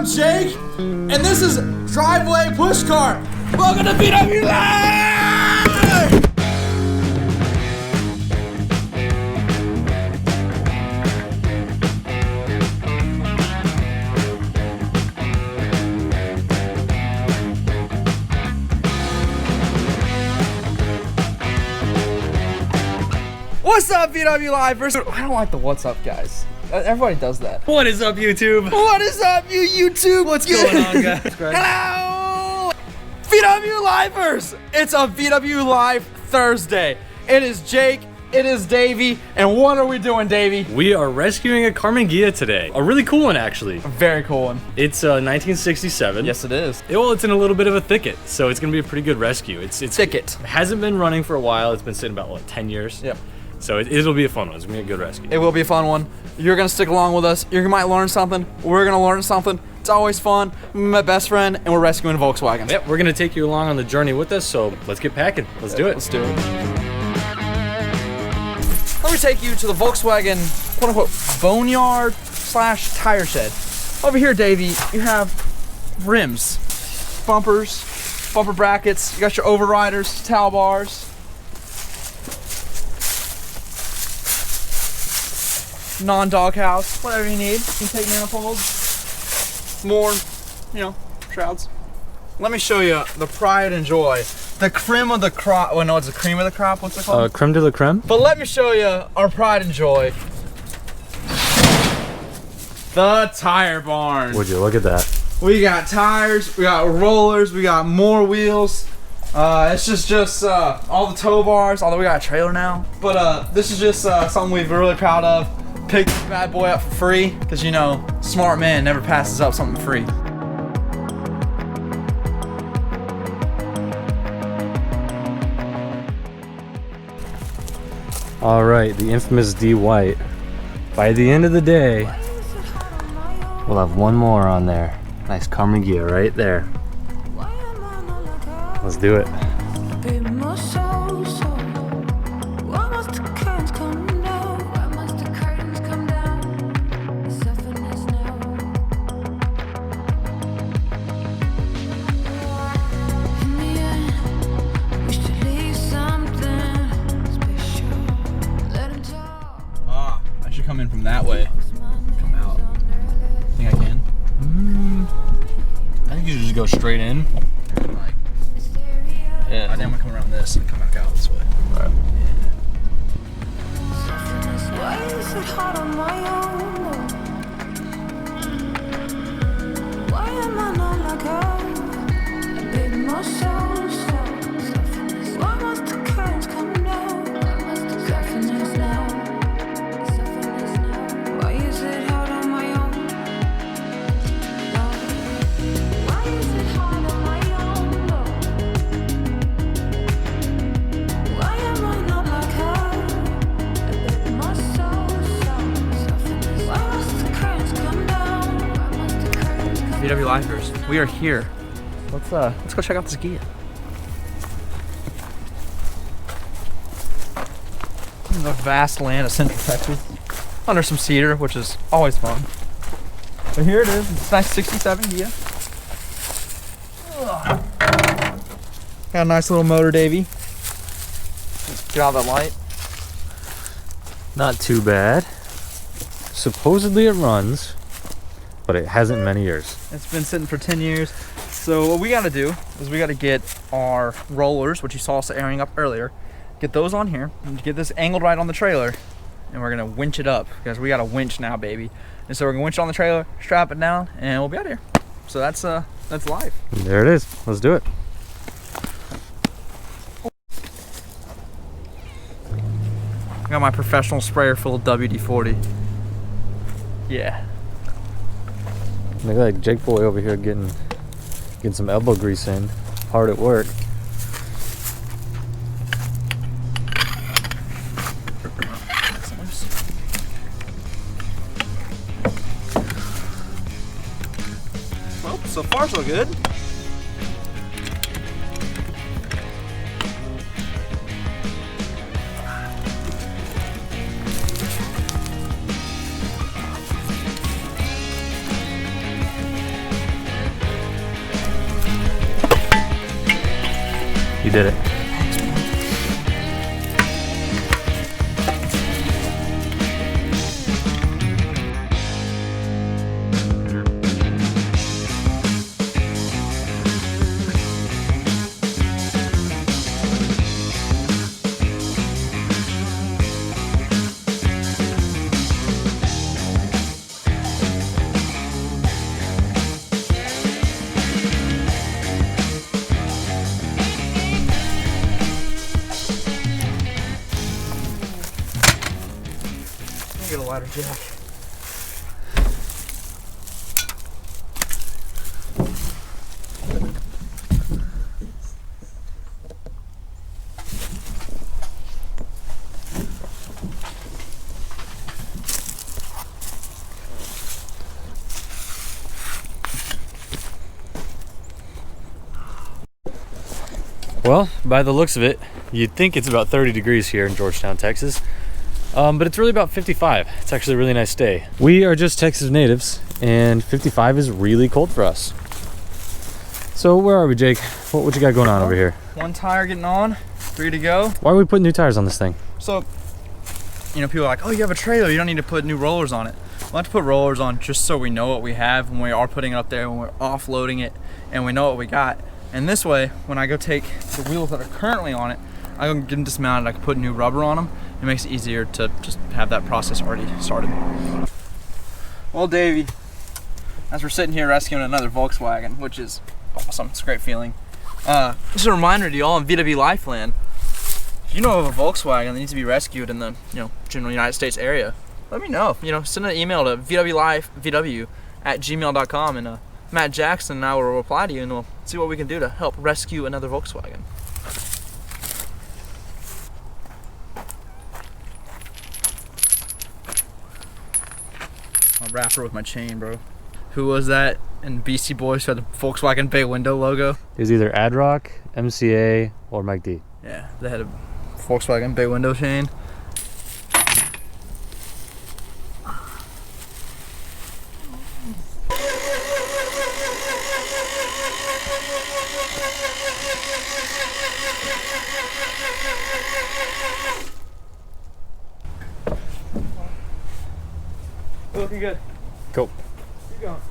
I'm Jake, and this is Driveway Push Cart. Welcome to VW Live! What's up, VW Livers? I don't like the what's up, guys. Everybody does that. What is up, YouTube? What is up, you YouTube? What's going on, guys? Hello! VW Livers! It's a VW Live Thursday. It is Jake, it is Davey, and what are we doing, Davey? We are rescuing a Ghia today. A really cool one, actually. A very cool one. It's 1967. Yes, it is. Well, it's in a little bit of a thicket, so it's gonna be a pretty good rescue. It's Thicket. It hasn't been running for a while. It's been sitting about, what, 10 years? Yep. So it'll be a fun one. It's gonna be a good rescue. It will be a fun one. You're gonna stick along with us. You might learn something. We're gonna learn something. It's always fun. My best friend, and we're rescuing Volkswagens. Yep, we're gonna take you along on the journey with us, so let's get packing. Let's do it. Let's do it. Let me take you to the Volkswagen, quote unquote, boneyard / tire shed. Over here, Davey, you have rims, bumpers, bumper brackets. You got your overriders, towel bars. Non-doghouse, whatever you need. You can take manifolds, more, shrouds. Let me show you the pride and joy. The cream of the crop. Oh no, it's the cream of the crop. What's it called? Creme de la creme. But let me show you our pride and joy. The tire barn. Would you look at that? We got tires, we got rollers, we got more wheels. It's just all the tow bars, although we got a trailer now. But this is just something we're really proud of. Pick this bad boy up for free, because smart man never passes up something free. All right, the infamous D White. By the end of the day, we'll have one more on there. Nice Ghia right there. Let's do it. Come in from that way. Come out. Think I can? I think you should just go straight in. Yeah. I think I'm gonna come around this and come back out this way. All right. Why is it hard on my own? Why am I not like her? A bit more soul. Why must the curtains come down? Soften now. Why is it hard on my own? Why is it hard on my own? Why am I not like her? A bit more soul. Why must the curtains come down? VW Lifers, we are here. Let's go check out this Ghia. The vast land of Central Texas. Under some cedar, which is always fun. But here it is. It's a nice 67 Ghia. Got a nice little motor, Davey. Get out of that light. Not too bad. Supposedly it runs, but it hasn't in many years. It's been sitting for 10 years. So what we gotta do is we gotta get our rollers, which you saw us airing up earlier, get those on here, and get this angled right on the trailer, and we're gonna winch it up, because we got a winch now, baby. And so we're gonna winch it on the trailer, strap it down, and we'll be out of here. So that's live. There it is. Let's do it. I got my professional sprayer full of WD-40. Yeah. Look like Jake boy over here getting some elbow grease in. Hard at work. Well, so far so good. did it. Get a ladder jack. Well, by the looks of it, you'd think it's about 30 degrees here in Georgetown, Texas. But it's really about 55. It's actually a really nice day. We are just Texas natives, and 55 is really cold for us. So where are we, Jake? What you got going on over here? One tire getting on, 3 to go. Why are we putting new tires on this thing? So, you know, people are like, oh, you have a trailer, you don't need to put new rollers on it. We'll have to put rollers on just so we know what we have when we are putting it up there, when we're offloading it, and we know what we got. And this way, when I go take the wheels that are currently on it, I can get them dismounted, I can put new rubber on them. It makes it easier to just have that process already started. Well, Davey, as we're sitting here rescuing another Volkswagen, which is awesome, it's a great feeling. Just a reminder to y'all in VW Lifeland, if you know of a Volkswagen that needs to be rescued in the general United States area, let me know. Send an email to vwlifevw@gmail.com, and Matt Jackson and I will reply to you, and we'll see what we can do to help rescue another Volkswagen. I'll wrap her with my chain, bro. Who was that in Beastie Boys who had the Volkswagen bay window logo? It was either Ad-Rock, MCA, or Mike D. Yeah, they had a Volkswagen bay window chain. Looking good. Cool. Keep going.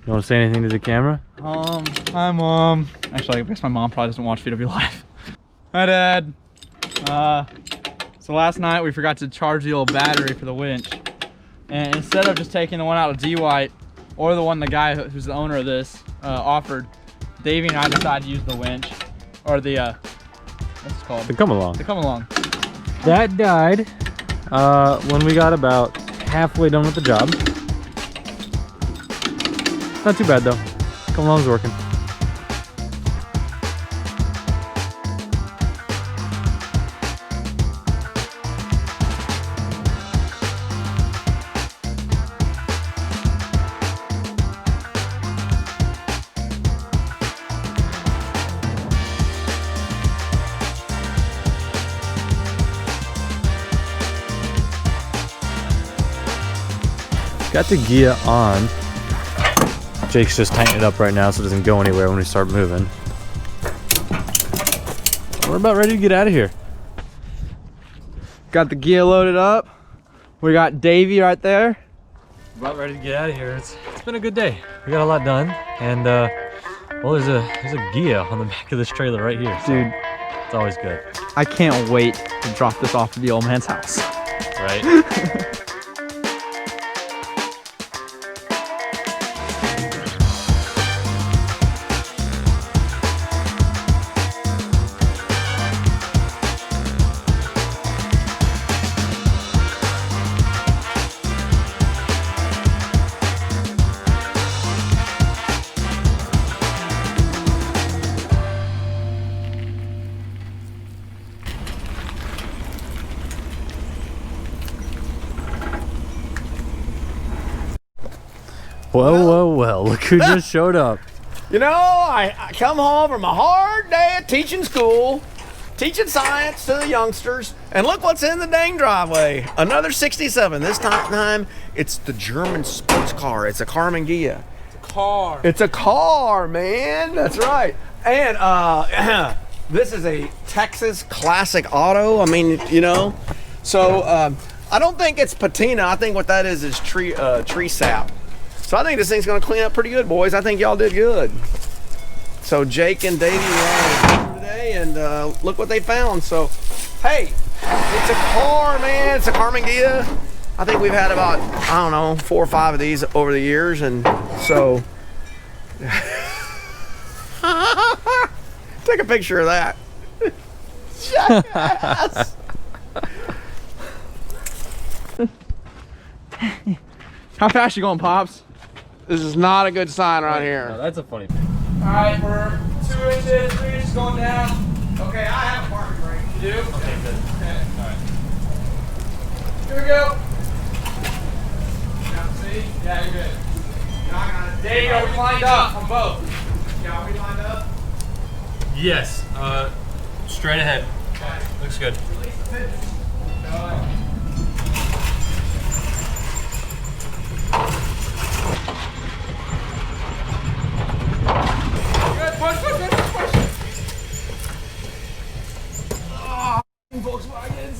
You want to say anything to the camera? Hi Mom. Actually, I guess my mom probably doesn't watch VW Live. Hi Dad. So last night we forgot to charge the old battery for the winch. And instead of just taking the one out of D-White, or the one the guy who's the owner of this offered, Davey and I decided to use the winch, or the, what's it called? The come along. The come along. That died when we got about halfway done with the job. Not too bad though. Come along's working. Got the Ghia on. Jake's just tightening it up right now so it doesn't go anywhere when we start moving. We're about ready to get out of here. Got the Ghia loaded up. We got Davey right there. About ready to get out of here. It's been a good day. We got a lot done, and well, there's a Ghia on the back of this trailer right here. So Dude, it's always good, I can't wait to drop this off at the old man's house. right? Well, look who just showed up. You know, I come home from a hard day of teaching school, teaching science to the youngsters. And look what's in the dang driveway. Another 67. This time it's the German sports car. It's a Carmen Ghia. Car. It's a car, man. That's right. And this is a Texas classic auto. I mean, you know. So I don't think it's patina. I think what that is tree sap. So I think this thing's gonna clean up pretty good, boys. I think y'all did good. So Jake and Davey were on today, and look what they found. So, hey, it's a car, man. It's a Carmen Ghia. I think we've had about, I don't know, 4 or 5 of these over the years, and so take a picture of that. Yes. How fast you going, Pops? This is not a good sign right No, here. that's a funny. All right, we're 2 inches, 3 inches going down. Okay, I have a parking brake. You do? Okay, good. Okay. All right. Here we go. Now, see? Yeah, you're good. You're not gonna. Dave, are we lined up on both? Yeah, are we lined up? Yes. Straight ahead. Okay. Looks good. Release the pigeons. Go. Good, push. Oh, Volkswagens.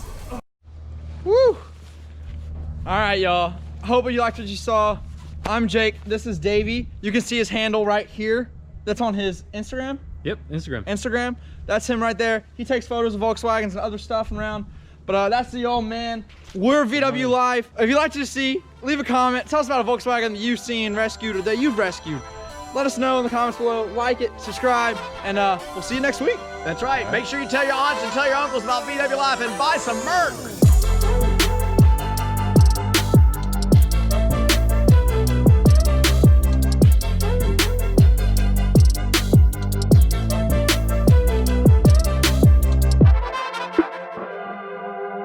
Woo! All right, y'all. Hope you liked what you saw. I'm Jake. This is Davey. You can see his handle right here. That's on his Instagram. Yep, Instagram. Instagram. That's him right there. He takes photos of Volkswagens and other stuff around. But that's the old man. We're VW Live. If you'd like to see, leave a comment. Tell us about a Volkswagen that you've seen rescued or that you've rescued. Let us know in the comments below. Like it, subscribe, and we'll see you next week. That's right. Make sure you tell your aunts and tell your uncles about VW Life and buy some merch.